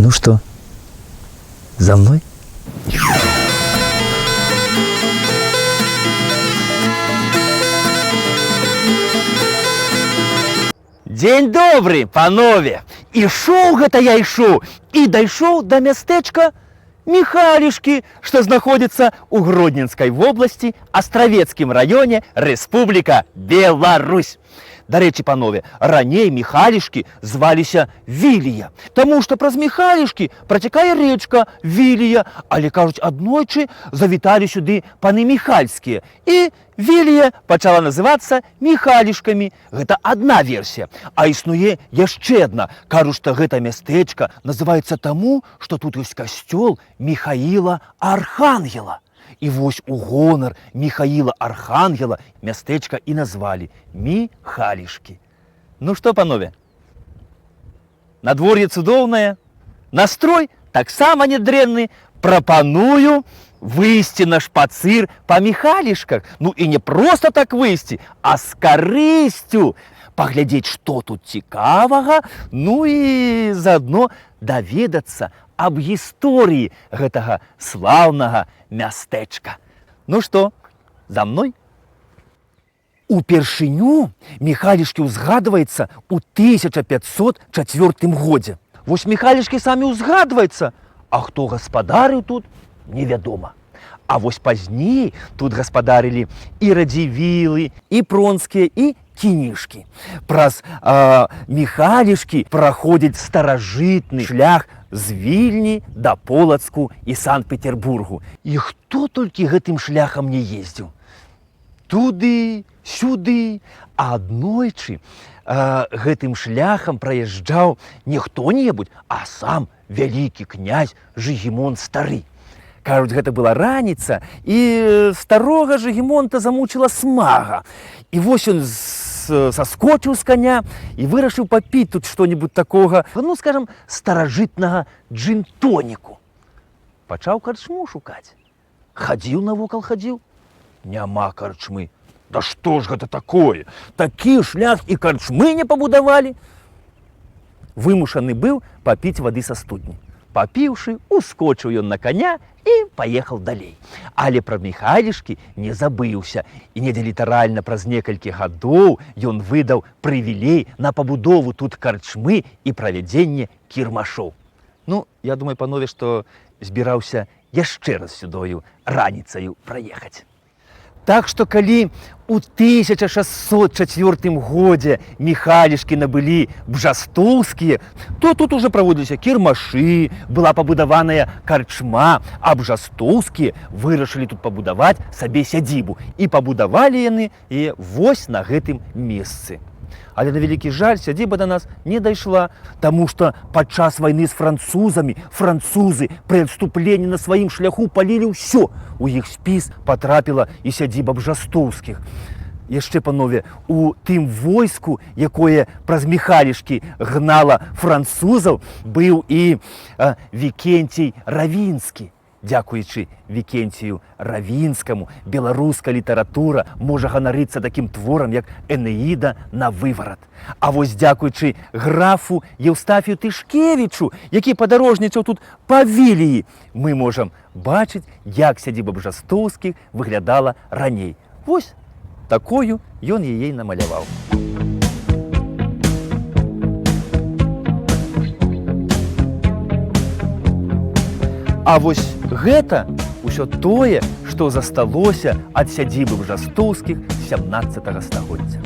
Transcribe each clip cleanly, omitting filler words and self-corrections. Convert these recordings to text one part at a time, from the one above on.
Ну что, за мной? Дзень добры, панове! Ішоў гэта я ішоў і дайшоў да мястэчка Міхалішкі, што знаходзіцца ў Гродненскай вобласці, Астравецкім раёне, Рэспубліка Беларусь. Дарэчы, панове, раней Міхалішкі зваліся Вілія, таму што праз Міхалішкі працякае рэчка Вілія, але, кажуць, аднойчы завіталі сюды паны Міхальскія, і Вілія пачала называцца Міхалішкамі. Гэта адна версія. А існуе яшчэ адна. Кажуць, што гэта мястэчка называецца таму, што тут ёсць касцёл Міхаіла Архангела. І вось у гонар Міхаіла Архангела мястэчка і назвалі Міхалішкі. Ну што, панове, надвор'е цудоўнае, настрой таксама нядрэнны. Прапаную выйсці на шпацыр па Міхалішках. Ну і не проста так выйсці, а з карысцю паглядзець, што тут цікавага, ну і заадно даведацца аб гісторыі гэтага слаўнага мястэчка. Ну што, за мной? Упершыню Міхалішкі ўзгадваецца ў 1504 годзе. Вось Міхалішкі самі ўзгадваецца, а хто гаспадарыў тут, невядома. А вось пазней тут гаспадарылі і Радзівілы, і Пронскія, і Кінішкі. Праз Міхалішкі праходзіць старажытны шлях з Вільні да Полацку і Санкт-Петербургу. І хто толькі гэтым шляхам не ездзіў? Туды, сюды, а аднойчы гэтым шляхам праязджаў не хто-небудзь, а сам вялікі князь Жыгімонт Стары. Кажуць, гэта была раніца, і старога Жыгімонта замучыла смага. І вось ён саскочыў з коня і вырашыў папіць тут што-небудзь такога, ну, скажам, старажытнага джин-тоніку. Пачаў карчму шукаць. Хадзіў навокал, хадзіў. Няма карчмы. Да што ж гэта такое? Такі шлях і карчмы не пабудавалі. Вымушаны быў папіць вады са студні. Папіўшы, ускочыў ён на коня і паехаў далей. Але пра Міхалішкі не забыўся. І недзе літаральна праз некалькі гадоў ён выдаў прывілей на пабудову тут карчмы і правядзенне кірмашоў. Ну, я думаю, панове, што збіраўся яшчэ раз сюдою раніцаю праехаць. Так што калі ў 1604 годзе Міхалішкі набылі бжастоўскія, то тут уже праводзіліся кірмашы, была пабудаваная карчма, а бжастоўскія вырашылі тут пабудаваць сабе сядзібу. І пабудавалі яны яе вось на гэтым месцы. Але на вялікі жаль сядзіба да нас не дайшла, таму што падчас вайны з французамі французы пры адступленні на сваім шляху палілі ўсё. У іх спіс патрапіла і сядзіба бжастоўскіх. Яшчэ, панове, у тым войску, якое праз Міхалішкі гнала французаў, быў і Вікенцій Равінскі. Дзякуючы Вікенцію Равінскаму беларуская літаратура можа ганарыцца такім творам, як Энеіда на выварат. А вось дзякуючы графу Еўстафію Тышкевічу, які падарожнічаў тут па Віліі, мы можам бачыць, як сядзіба бжастоўскіх выглядала раней. Вось такую ён яе намаляваў. А вось гэта ўсё тое, што засталося ад сядзібы бжастоўскіх 17 стагоддзя.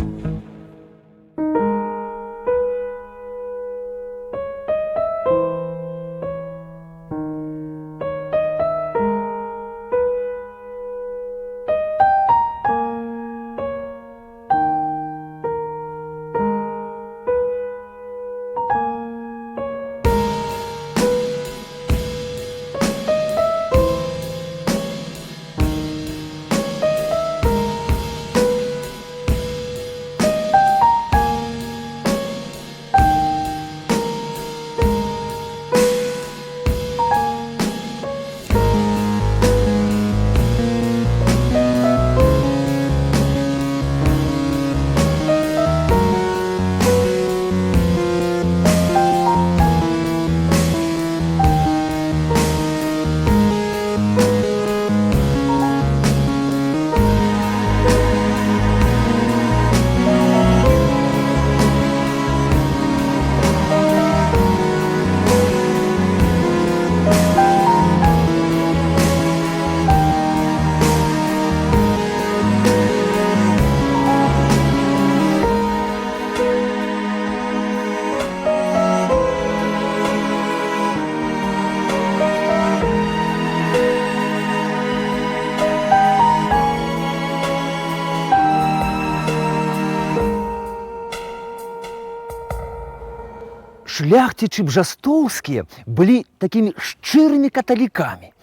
шляхцічы бжастоўскія былі такімі шчырымі каталікамі.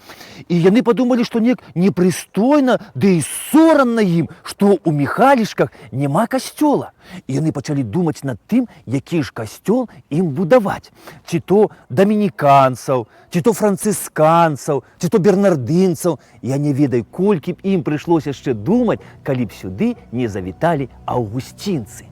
І яны падумалі, што неяк непрыстойна, ды і сорамна ім, што ў Міхалішках няма касцёла. І яны пачалі думаць над тым, які ж касцёл ім будаваць. Ці то дамініканцаў, ці то францысканцаў, ці то бернардынцаў. Я не ведаю, колькі б ім прыйшлося яшчэ думаць, калі б сюды не завіталі аўгусцінцы.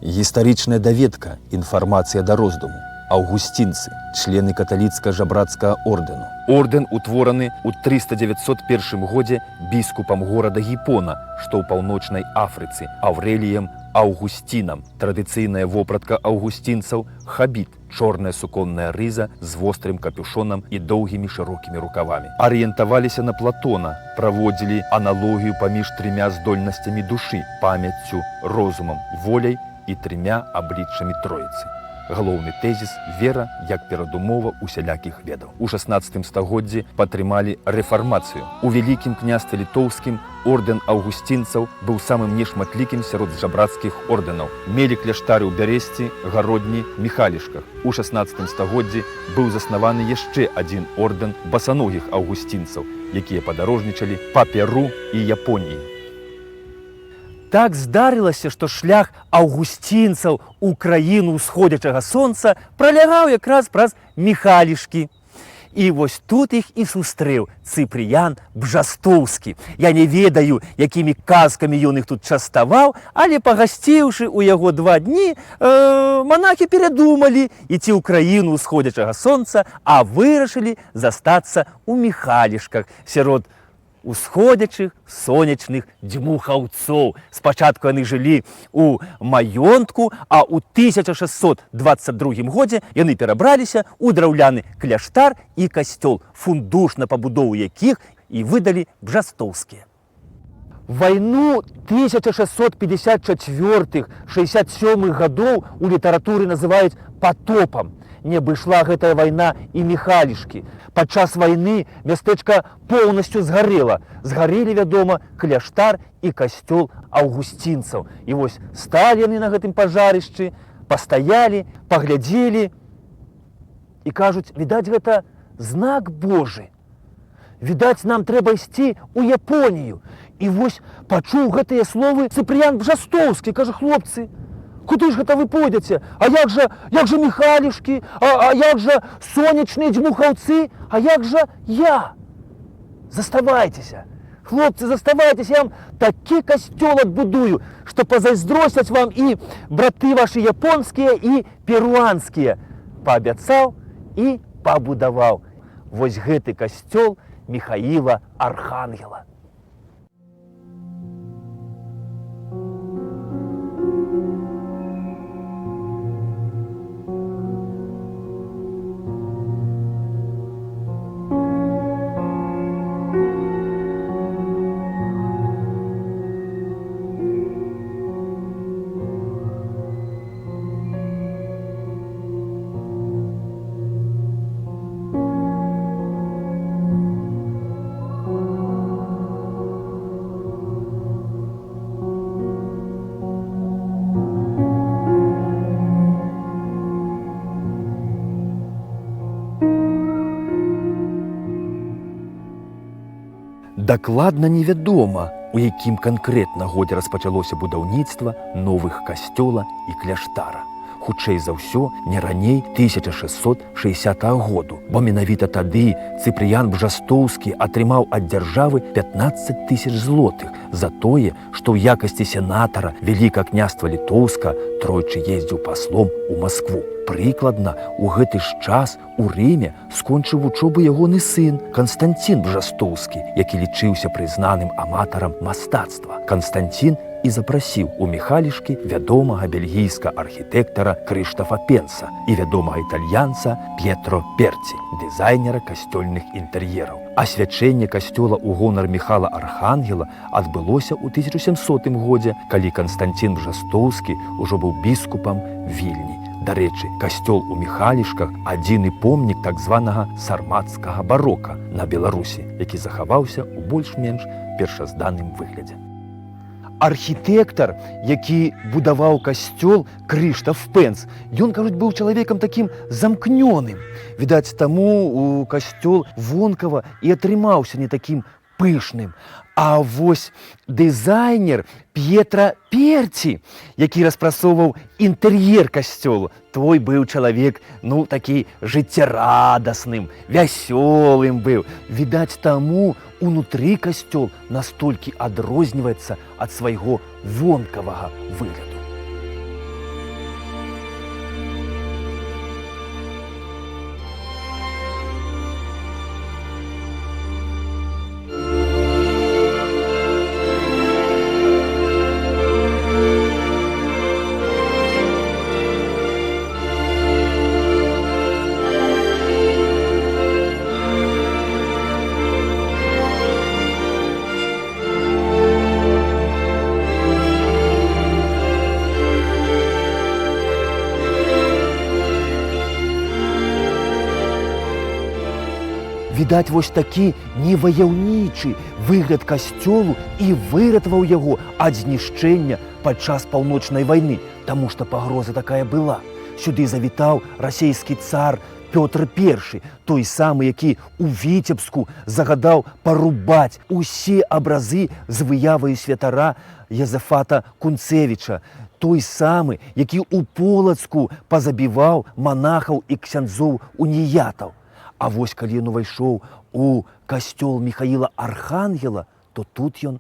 Гістарычная даведка, інфармацыя да роздуму. Аўгусцінцы, члены каталіцка-жабрацкага ордэну. Ордэн утвораны ў 391 годзе біскупам горада Гіпона, што ў паўночнай Афрыцы, Аўрэліем Аўгусцінам. Традыцыйная вопратка аўгусцінцаў – хабіт, чорная суконная рыза з вострым капюшонам і доўгімі шырокімі рукавамі. Арыентаваліся на Платона, праводзілі аналогію паміж трымя здольнасцямі душы – памяццю, розумам, воляй і трымя абліччамі Троіцы. Галоўны тэзіс – вера як перадумова усялякіх ведаў. У 16 стагоддзі падтрымалі рэфармацыю. У Вялікім княстве літоўскім ордэн аўгусцінцаў быў самым нешматлікім сярод жабрацкіх ордэнаў. Мелі кляштары ў Бярэсці, Гародні, Міхалішках. У 16 стагоддзі быў заснаваны яшчэ адзін ордэн басаногіх аўгусцінцаў, якія падарожнічалі па Перу і Японіі. Так здарылася, што шлях аўгусцінцаў у краіну ўсходзячага сонца пралягаў якраз праз Міхалішкі. І вось тут іх і сустрэў Цыпрыян Бжастоўскі. Я не ведаю, якімі казкамі ён іх тут частаваў, але пагасціўшы ў яго 2 дні, манахі перадумалі ідці ў краіну ўсходзячага сонца, а вырашылі застацца ў Міхалішках сярод усходзячых сонечных дзьмухаўцоў. Спачатку яны жылі ў маёнтку, а ў 1622 годзе яны перабраліся ў драўляны кляштар і касцёл, фундуш на пабудову якіх і выдалі бжастоўскія. Вайну 1654-67 гадоў у літаратуры называюць патопам. Не абышла гэтая вайна і Міхалішкі. Падчас вайны мястэчка поўнасцю згарэла. Згарэлі, вядома, кляштар і касцёл аўгусцінцаў. І вось сталі яны на гэтым пажарышчы, пастаялі, паглядзелі і кажуць, відаць, гэта знак Божы. Відаць, нам трэба ісці ў Японію. І вось пачуў гэтыя словы Цыпрыян Бжастоўскі, кажа, хлопцы, куды ж гэта вы пойдзеце? А як жа Міхалішкі? А як жа сонечныя дзьмухаўцы? А як жа я? Заставайцеся. Хлопцы, заставайцеся, я вам такі касцёл адбудую, што пазайздросцяць вам і браты вашы японскія і перуанскія. Паабяцаў і пабудаваў. Вось гэты касцёл Міхаіла Архангела. Дакладна невядома, у якім канкрэтна годзе распачалося будаўніцтва новых касцёла і кляштара. Хутчэй за ўсё, не раней 1660 году, бо менавіта тады Цыпрыян Бжастоўскі атрымаў ад дзяржавы 15 000 злотых за тое, што ў якасці сенатара Вялікага княства Літоўска тройчы ездзіў паслом у Маскву. Прыкладна, у гэты ж час у Рыме скончыў вучобу ягоны сын Канстанцін Бжастоўскі, які лічыўся прызнаным аматарам мастацтва. Канстанцін і запрасіў у Міхалішкі вядомага бельгійскага архітэктара Крыштафа Пенса і вядомага італьянца П'етро Перці, дызайнера касцёльных інтэр'ераў. Асвячэнне касцёла ў гонар Міхала Архангела адбылося ў 1700 годзе, калі Канстанцін Бжастоўскі ўжо быў біскупам Вільні. Дарэчы, касцёл у Міхалішках – адзіны помнік так званага сармацкага барока на Беларусі, які захаваўся ў больш-менш першазданным выглядзе. архітэктар, які будаваў касцёл, Крыштаф Пенс, ён, кажуць, быў чалавекам такім замкнёным. Відаць, таму касцёл вонкава і атрымаўся не такім пышным. А вось дызайнер П'етра Перці, які распрацоўваў інтэр'ер касцёлу, той быў чалавек, такі жыццярадасным, вясёлым быў. Відаць, таму унутры касцёл настолькі адрозніваецца ад свайго вонкавага выгляду. Відаць, вось такі неваяўнічы выгляд касцёлу і выратаваў яго ад знішчэння падчас паўночнай вайны, таму што пагроза такая была. Сюды завітаў расейскі цар Пётр I, той самы, які ў Віцебску загадаў парубаць усе абразы з выяваю святара Язафата Кунцевіча, той самы, які ў Полацку пазабіваў манахаў і ксяндзоў-уніятаў. А вось калі ён увайшоў у касцёл Міхаіла Архангела, то тут ён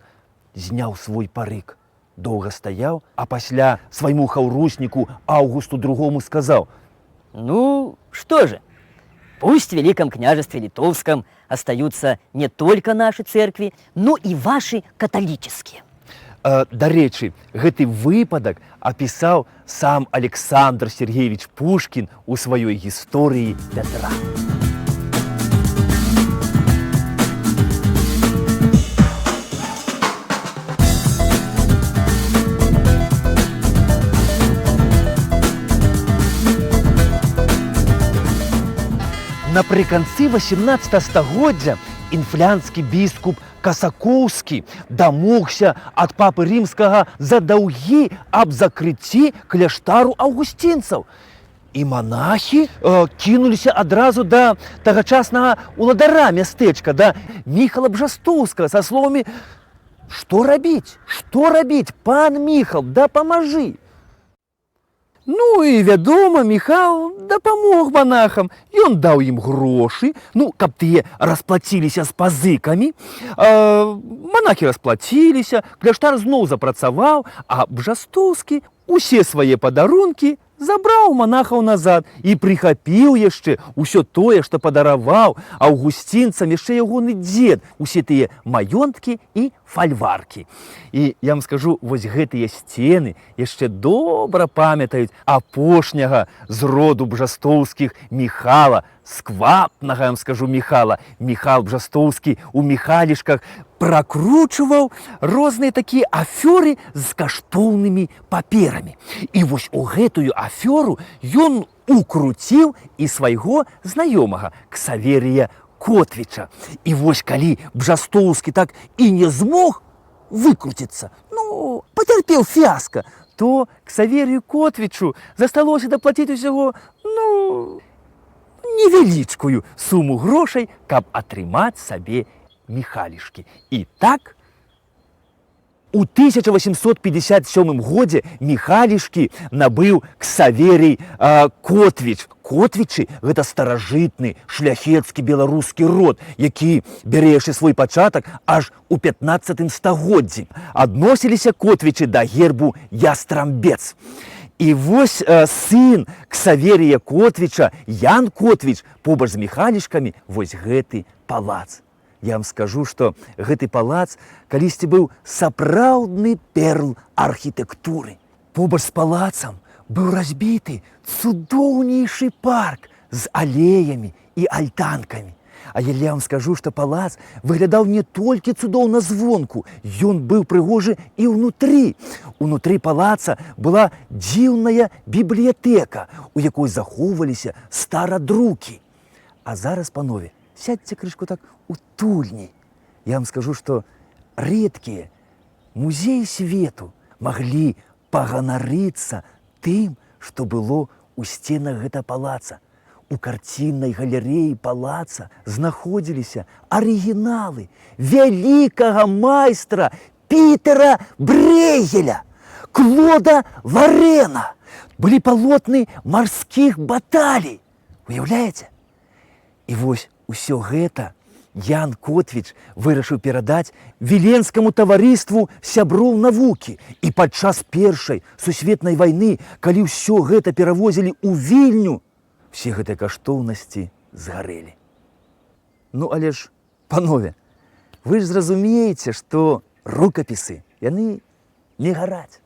зняў свой парык. Доўга стаяў, а пасля свайму хаўрусніку Аўгусту II сказаў: «Ну, что же, пусть в Великом княжестве Литовском остаются не только наши церкви, но и ваши католические». Дарэчы, гэты выпадак апісаў сам Александр Сергеевич Пушкін у сваёй гісторыі Пятра. Напрыканцы 18 стагоддзя інфлянскі біскуп Касакоўскі дамогся ад папы рымскага задаўгі аб закрыцці кляштару аўгусцінцаў. І монахі кінуліся адразу да тагачаснага уладара мястэчка, да Міхала Бжастоўскага са словамі: «Што рабіць? Што рабіць, пан Міхал, дапамажы!» Ну і, вядома, Міхал дапамог монахам. Ён даў ім грошы, каб тыя расплаціліся з пазыкамі. Монахі расплаціліся, кляштар зноў запрацаваў, а Бжастоўскі усе свае падарункі забраў монахаў назад і прыхапіў яшчэ ўсё тое, што падараваў аўгусцінцам яшчэ ягоны дзед, усе тыя маёнткі і фальваркі. І я вам скажу, вось гэтыя сцены яшчэ добра памятаюць апошняга з роду Бжастоўскіх Міхала, сквапнага, я вам скажу, Міхала. Міхал Бжастоўскі у Міхалішках пракручваў розныя такія афёры з каштоўнымі паперамі. І вось у гэтую афёру ён укруціў і свайго знаёмага Ксаверія Котвіча. І вось калі Бжастоўскі так і не змог выкруціцца, пацярпеў фіаска, то Ксаверію Котвічу засталося даплаціць усяго, невялічкую суму грошай, каб атрымаць сабе Міхалішкі. І так, у 1857 годзе Міхалішкі набыў Ксаверій Котвіч. Котвічы – гэта старажытны шляхецкі беларускі род, які бярэ яшчэ свой пачатак аж у 15 стагоддзі. Адносіліся Котвічы да гербу Ястрамбец. І вось сын Ксаверія Котвіча, Ян Котвіч, побач з Міхалішкамі, вось гэты палац. Я вам скажу, што гэты палац калісьці быў сапраўдны перл архітэктуры. Побач з палацам быў разбіты цудоўнейшы парк з алеямі і альтанкамі. А я вам скажу, што палац выглядаў не толькі цудоўна звонку, ён быў прыгожы і ўнутры. Унутры палаца была дзіўная бібліятэка, у якой захоўваліся старадрукі. А зараз, панове, сядьце крышку так утульней. Я вам скажу, што рэдкія музеі свету маглі паганарыцца тым, што было ў сценах гэта палаца. У карціннай галерэі палаца знаходзіліся арыгіналы вялікага майстра Пітера Брейгеля, Клода Ларена. Былі палотны марскіх баталій. Уяўляеце? І вось усё гэта Ян Котвіч вырашыў перадаць Віленскаму таварыству сяброў навукі. І падчас Першай сусветнай вайны, калі ўсё гэта перавозілі ў Вільню, все гэтыя каштоўнасці згарэлі. Ну, але ж, панове, вы ж зразумееце, што рукапісы, яны не гараць.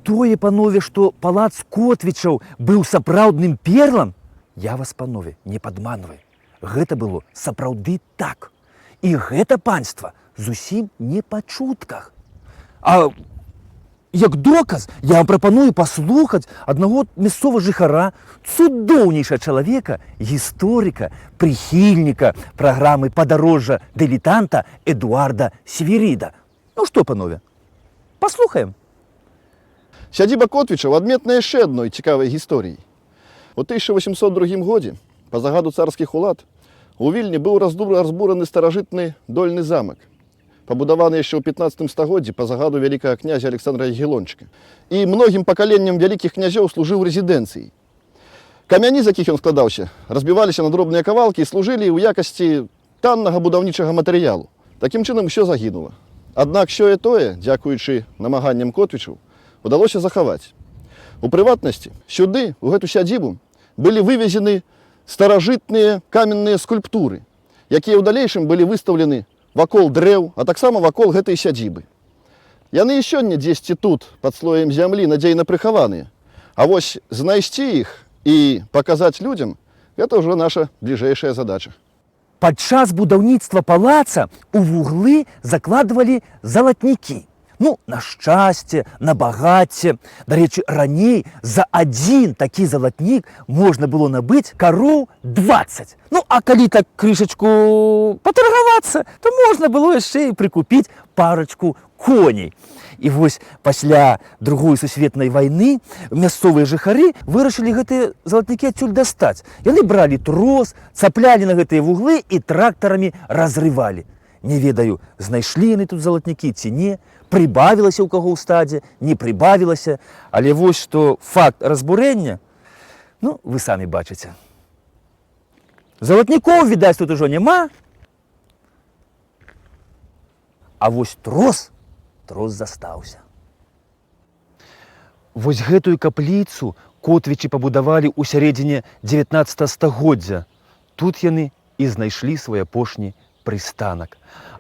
Тое, панове, што палац Котвічаў быў сапраўдным перлам, я вас, панове, не падманваю. Гэта было сапраўды так. І гэта панства зусім не па чутках. А як доказ, я вам прапаную паслухаць аднаго мясцовага жыхара, цудоўнейшага чалавека, гісторыка, прыхільніка праграмы падарожжа дылетанта Эдуарда Свіріда. Ну што, панове, паслухаем. Сядзіба Котвічаў адметная яшчэ адной цікавай гісторыяй. У 1802 годзе, па загаду царскіх улад, у Вільні быў разбураны старажытны дольны замак, пабудаваны яшчэ ў 15 стагоддзі па загаду вялікага князя Александра Ягелончыка. І многім пакаленням вялікіх князёў служыў рэзідэнцыяй. Камяні, з якіх ён складаўся, разбіваліся на дробныя кавалкі і служылі ў якасці таннага будаўнічага матэрыялу. Такім чынам усё загінула. Аднак сёе-тое, дзякуючы намаганням Котвічаў, удалося захаваць. У прыватнасці, сюды, у гэту сядзібу, былі вывезены старажытныя каменныя скульптуры, якія ў далейшым былі выстаўлены вакол дрэў, а таксама вакол гэтай сядзібы. Яны і сёння дзесьці тут, пад слоем зямлі, надзейна прыхаваныя. А вось знайсці іх і паказаць людзям – гэта ўжо наша бліжэйшая задача. Падчас будаўніцтва палаца у вуглы закладвалі залатнікі. Ну, на шчасце, на багацце. Дарэчы, раней за адзін такі залатнік можна было набыць кароў 20. Ну, а калі так крышачку патаргавацца, то можна было яшчэ і прыкупіць парачку коней. І вось пасля Другой сусветнай вайны мясцовыя жыхары вырашылі гэтыя залатнікі адсюль дастаць. Яны бралі трос, цаплялі на гэтыя вуглы і трактарамі разрывалі. Не ведаю, знайшлі яны тут залатнікі ці не, прыбавілася ў каго ў стадзе, не прыбавілася, але вось што факт разбурэння, ну, вы самі бачыце. Залатнікоў, відаць, тут ужо няма, а вось трос застаўся. Вось гэтую капліцу Котвічы пабудавалі ў сярэдзіне 19 стагоддзя. Тут яны і знайшлі свой апошні прыстанак.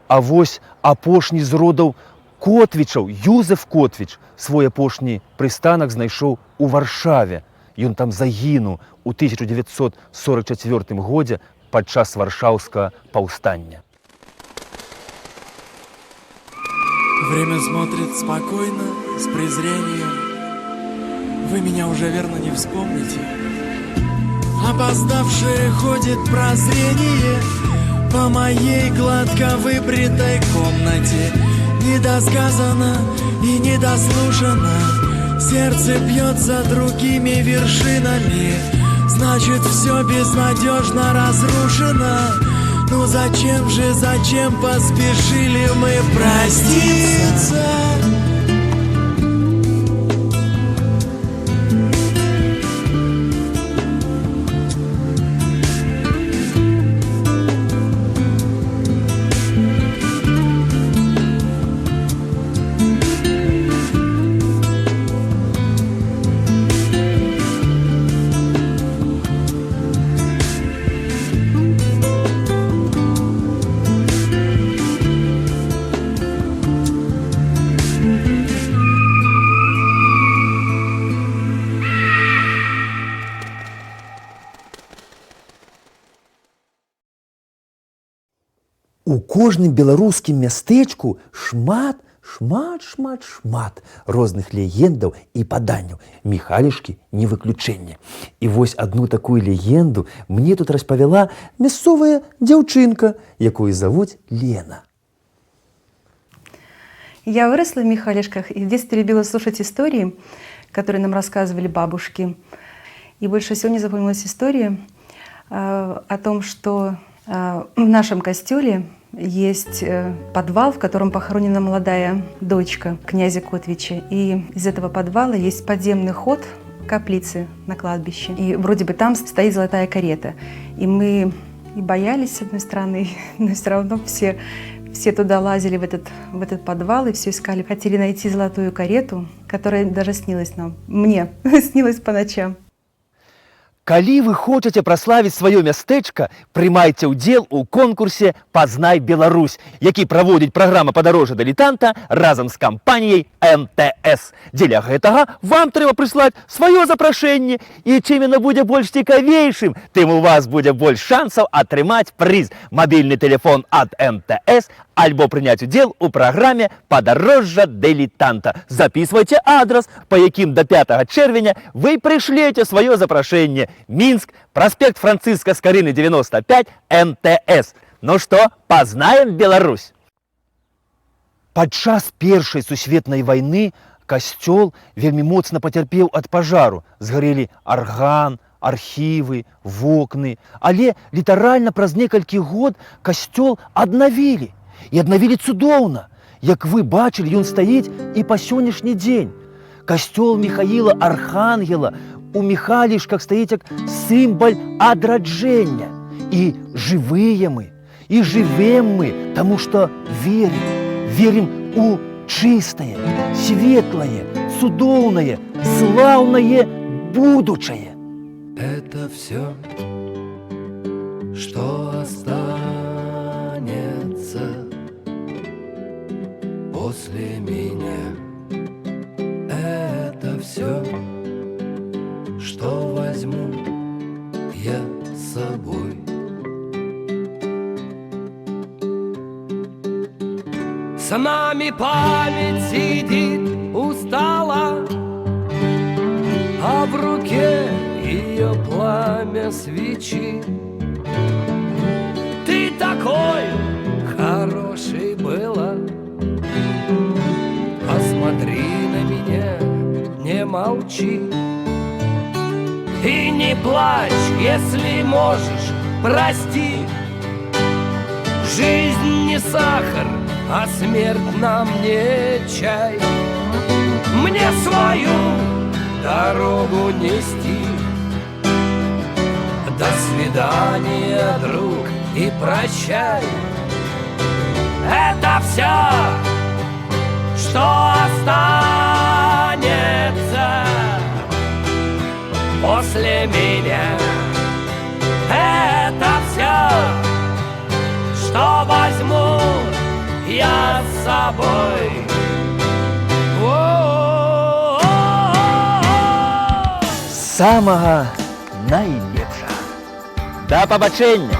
А вось апошні з родаў Котвічаў, Юзеф Котвіч, свой апошні прыстанак знайшоў у Варшаве. Ён там загінуў у 1944 годзе падчас варшаўскага паўстання. Время смотрит спокойно, с презрением. Вы меня уже верно не вспомните. Опоздавшее ходит прозрение по моей гладко выбритой комнате. Недосказано и недослушано, сердце бьется другими вершинами. Значит, все безнадежно разрушено. Ну зачем поспешили мы проститься? У кожным беларускім мястэчку шмат розных легендаў і паданняў. Міхалішкі не выключэнне. І вось одну такую легенду мне тут распавяла мясцовая дзяўчынка, якую завуць Лена. Я выросла в Михалишках и в детстве любила слушать истории, которые нам рассказывали бабушки. И больше всего мне запомнилась история о том, что в нашем костеле есть подвал, в котором похоронена молодая дочка князя Котвича. И из этого подвала есть подземный ход каплицы на кладбище. И вроде бы там стоит золотая карета. И мы и боялись, с одной стороны, но все равно все туда лазили, в этот подвал, и все искали. Хотели найти золотую карету, которая даже снилась нам. Мне снилась по ночам. Калі вы хочаце праславіць сваё мястэчка, прымайце ўдзел у конкурсе «Пазнай Беларусь», які праводзіць праграма «Падарожжа дылетанта» разам з кампаніяй МТС. Дзеля гэтага вам трэба прыслаць сваё запрашэнне, і чым яно будзе больш цікавейшым, тым у вас будзе больш шансаў атрымаць прыз – мабільны тэлефон ад МТС альбо прыняць удзел у праграме «Падарожжа дылетанта». Записывайте адрес, по якім до 5 чэрвеня вы прышлеце сваё запрашэнне. Минск, проспект Франциска Скорины, 95, МТС. Ну что, познаем Беларусь? Падчас Першай сусветнай вайны касцёл вельмі моцна пацярпеў ад пажару. Згарэлі арган, архівы, вокны. Але літаральна праз некалькі год касцёл аднавілі. І аднавілі цудоўна. Як вы бачылі, ён стаіць і па сённяшні дзень. Касцёл Михаіла Архангела у Михалішках стаіць як сімвал адраджэння. І жывыя мы, і жывем мы, таму што верим у чыстае, светлае, цудоўнае, слаўнае будучае. Это все, что останется после меня. Это все, что возьму я с собой. С нами память сидит устала, а в руке ее пламя свечи. Ты такой хороший была, посмотри на меня, не молчи. И не плачь, если можешь, прости. Жизнь не сахар, а смерть нам не чай. Мне свою дорогу нести. До свидания, друг, и прощай. Это все, что останется после меня. Это все, что возьму я с собой. Самага найлепшага. Да пабачэння!